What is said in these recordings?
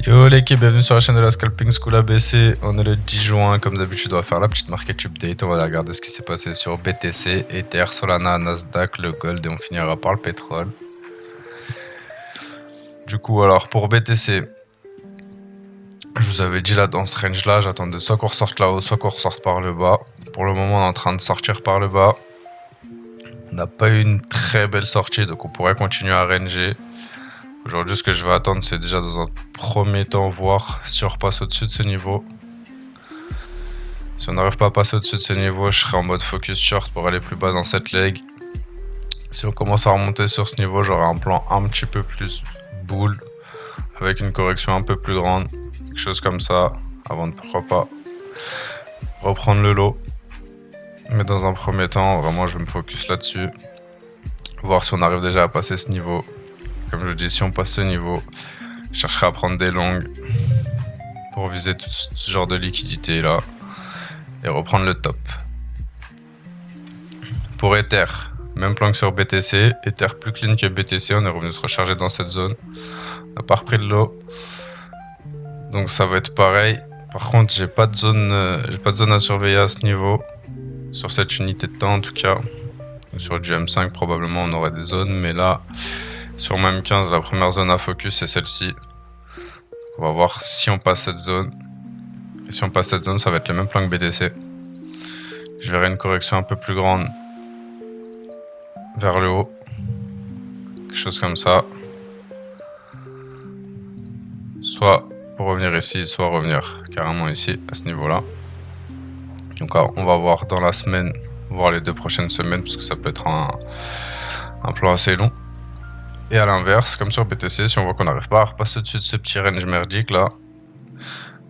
Yo l'équipe, bienvenue sur la chaîne de la Scalping School ABC. On est le 10 juin, comme d'habitude on va faire la petite market update. On va aller regarder ce qui s'est passé sur BTC, Ether, Solana, Nasdaq, le Gold et on finira par le pétrole. Du coup alors pour BTC, je vous avais dit là dans ce range là, j'attendais soit qu'on ressorte là-haut, soit qu'on ressorte par le bas. Pour le moment on est en train de sortir par le bas. On n'a pas eu une très belle sortie, donc on pourrait continuer à ranger. Aujourd'hui, ce que je vais attendre, c'est déjà dans un premier temps voir si on repasse au-dessus de ce niveau. Si on n'arrive pas à passer au-dessus de ce niveau, je serai en mode focus short pour aller plus bas dans cette leg. Si on commence à remonter sur ce niveau, j'aurai un plan un petit peu plus bull, avec une correction un peu plus grande, quelque chose comme ça, avant de pourquoi pas reprendre le lot. Mais dans un premier temps, vraiment, je vais me focus là-dessus, voir si on arrive déjà à passer ce niveau. Comme je dis, si on passe ce niveau, je chercherai à prendre des longues pour viser tout ce genre de liquidité là et reprendre le top. Pour Ether, même plan que sur BTC, Ether plus clean que BTC, on est revenu se recharger dans cette zone. On n'a pas repris de l'eau, donc ça va être pareil. Par contre, j'ai pas de zone à surveiller à ce niveau, sur cette unité de temps en tout cas. Sur du M5 probablement on aurait des zones, mais là sur même 15, la première zone à focus c'est celle-ci. On va voir si on passe cette zone. Et si on passe cette zone, ça va être le même plan que BTC. Je verrai une correction un peu plus grande vers le haut. Quelque chose comme ça. Soit pour revenir ici, soit revenir carrément ici, à ce niveau-là. Donc on va voir dans la semaine, voir les 2 prochaines semaines, parce que ça peut être un plan assez long. Et à l'inverse, comme sur BTC, si on voit qu'on n'arrive pas à repasser au-dessus de ce petit range merdique là,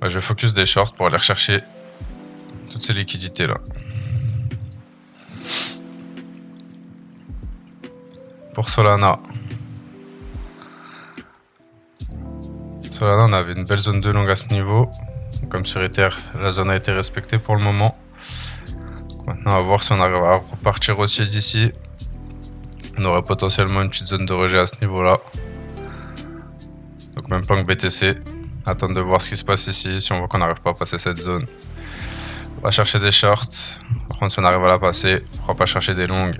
je vais focus des shorts pour aller rechercher toutes ces liquidités là. Pour Solana, on avait une belle zone de long à ce niveau. Comme sur Ether, la zone a été respectée pour le moment. Maintenant, on va voir si on arrive à repartir aussi d'ici. On aurait potentiellement une petite zone de rejet à ce niveau-là. Donc même plan que BTC. Attendre de voir ce qui se passe ici. Si on voit qu'on n'arrive pas à passer cette zone, on va chercher des shorts. Par contre, si on arrive à la passer, pourquoi pas chercher des longues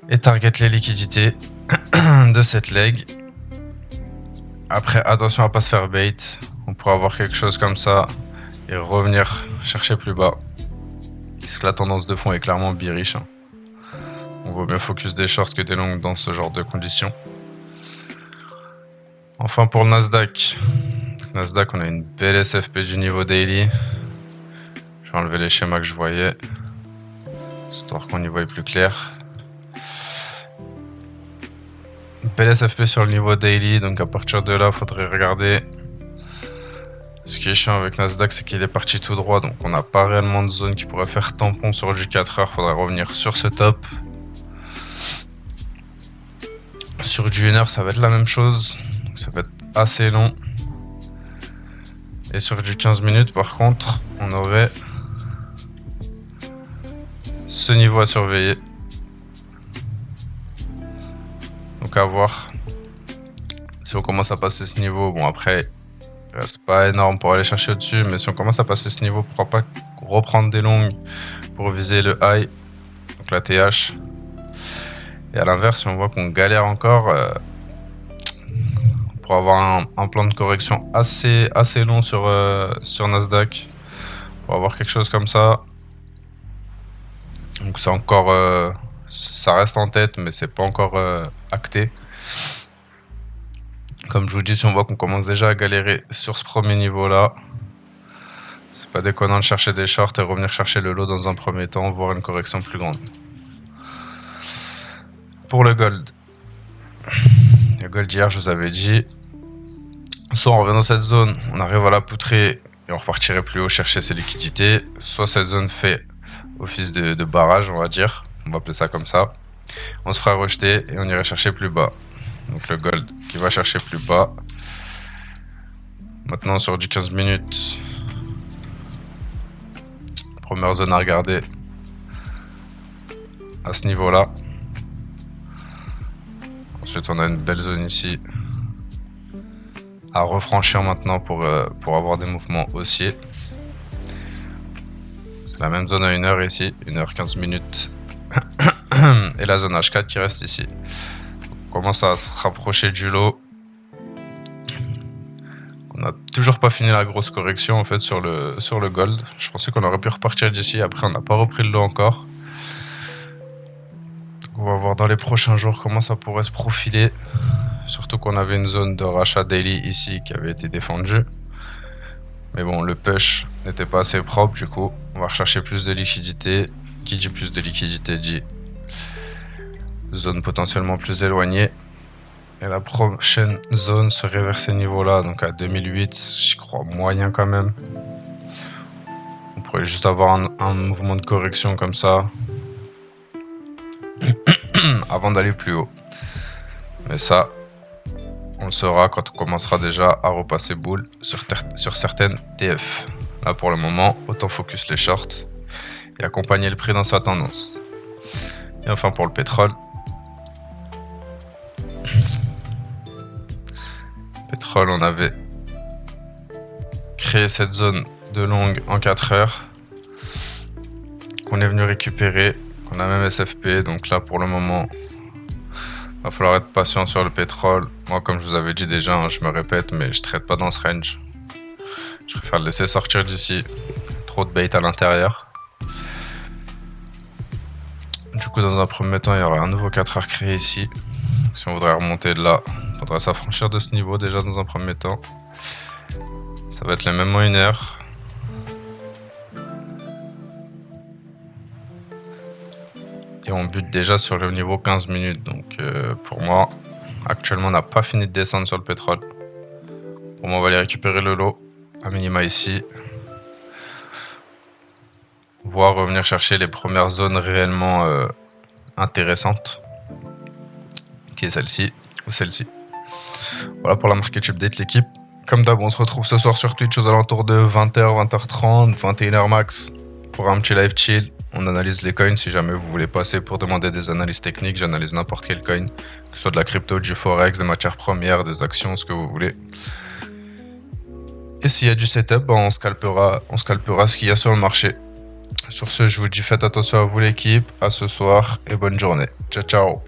et target les liquidités de cette leg. Après, attention à pas se faire bait. On pourrait avoir quelque chose comme ça et revenir chercher plus bas. Parce que la tendance de fond est clairement bearish. On vaut mieux focus des shorts que des longues dans ce genre de conditions. Enfin pour le Nasdaq. Nasdaq, on a une belle SFP du niveau daily. Je vais enlever les schémas que je voyais, histoire qu'on y voie plus clair. Une belle SFP sur le niveau daily, donc à partir de là, il faudrait regarder. Ce qui est chiant avec Nasdaq, c'est qu'il est parti tout droit, donc on n'a pas réellement de zone qui pourrait faire tampon sur du 4 heures. Il faudrait revenir sur ce top. Sur du 1 heure, ça va être la même chose. Donc ça va être assez long. Et sur du 15 minutes, par contre, on aurait ce niveau à surveiller. Donc à voir. Si on commence à passer ce niveau, bon après, il reste pas énorme pour aller chercher au-dessus, mais si on commence à passer ce niveau, pourquoi pas reprendre des longues pour viser le high, donc la TH. Et à l'inverse, si on voit qu'on galère encore, pour avoir un plan de correction assez long sur Nasdaq, pour avoir quelque chose comme ça. Donc c'est encore, ça reste en tête, mais c'est pas encore acté. Comme je vous dis, si on voit qu'on commence déjà à galérer sur ce premier niveau là, c'est pas déconnant de chercher des shorts et revenir chercher le lot dans un premier temps, voire une correction plus grande. Pour le gold, hier je vous avais dit, soit on revient dans cette zone, on arrive à la poutrer et on repartirait plus haut chercher ses liquidités, soit cette zone fait office de barrage, on va dire, on va appeler ça comme ça, on se fera rejeter et on irait chercher plus bas. Donc le gold qui va chercher plus bas. Maintenant sur du 15 minutes, première zone à regarder à ce niveau là. Ensuite on a une belle zone ici à refranchir maintenant pour avoir des mouvements haussiers. C'est la même zone à 1h ici, 1h15 minutes. Et la zone H4 qui reste ici. On commence à se rapprocher du lot. On n'a toujours pas fini la grosse correction en fait sur le gold. Je pensais qu'on aurait pu repartir d'ici. Après, on n'a pas repris le lot encore. Donc, on va voir dans les prochains jours comment ça pourrait se profiler. Surtout qu'on avait une zone de rachat daily ici qui avait été défendue. Mais bon, le push n'était pas assez propre, du coup, on va rechercher plus de liquidité. Qui dit plus de liquidité dit zone potentiellement plus éloignée. Et la prochaine zone serait vers ces niveaux-là, donc à 2008, je crois moyen quand même. On pourrait juste avoir un mouvement de correction comme ça avant d'aller plus haut. Mais ça, on le saura quand on commencera déjà à repasser boule sur certaines TF. Là pour le moment, autant focus les shorts et accompagner le prix dans sa tendance. Et enfin pour le pétrole. Pétrole, on avait créé cette zone de longue en 4 heures qu'on est venu récupérer, qu'on a même SFP. Donc là pour le moment, va falloir être patient sur le pétrole. Moi, comme je vous avais dit déjà, hein, je me répète, mais je trade pas dans ce range. Je préfère le laisser sortir d'ici. Trop de bait à l'intérieur. Du coup, dans un premier temps, il y aura un nouveau 4 heures créé ici. Si on voudrait remonter de là, il faudra s'affranchir de ce niveau déjà dans un premier temps. Ça va être les mêmes en 1 heure. Et on bute déjà sur le niveau 15 minutes. Donc pour moi, actuellement, on n'a pas fini de descendre sur le pétrole. Pour moi, on va aller récupérer le lot, à minima ici. Voire revenir chercher les premières zones réellement intéressantes. Qui est celle-ci ou celle-ci. Voilà pour la market update, l'équipe. Comme d'hab, on se retrouve ce soir sur Twitch aux alentours de 20h, 20h30, 21h max pour un petit live chill. On analyse les coins. Si jamais vous voulez passer pour demander des analyses techniques, j'analyse n'importe quel coin, que ce soit de la crypto, du forex, des matières premières, des actions, ce que vous voulez. Et s'il y a du setup, on scalpera ce qu'il y a sur le marché. Sur ce, je vous dis faites attention à vous l'équipe, à ce soir et bonne journée. Ciao ciao.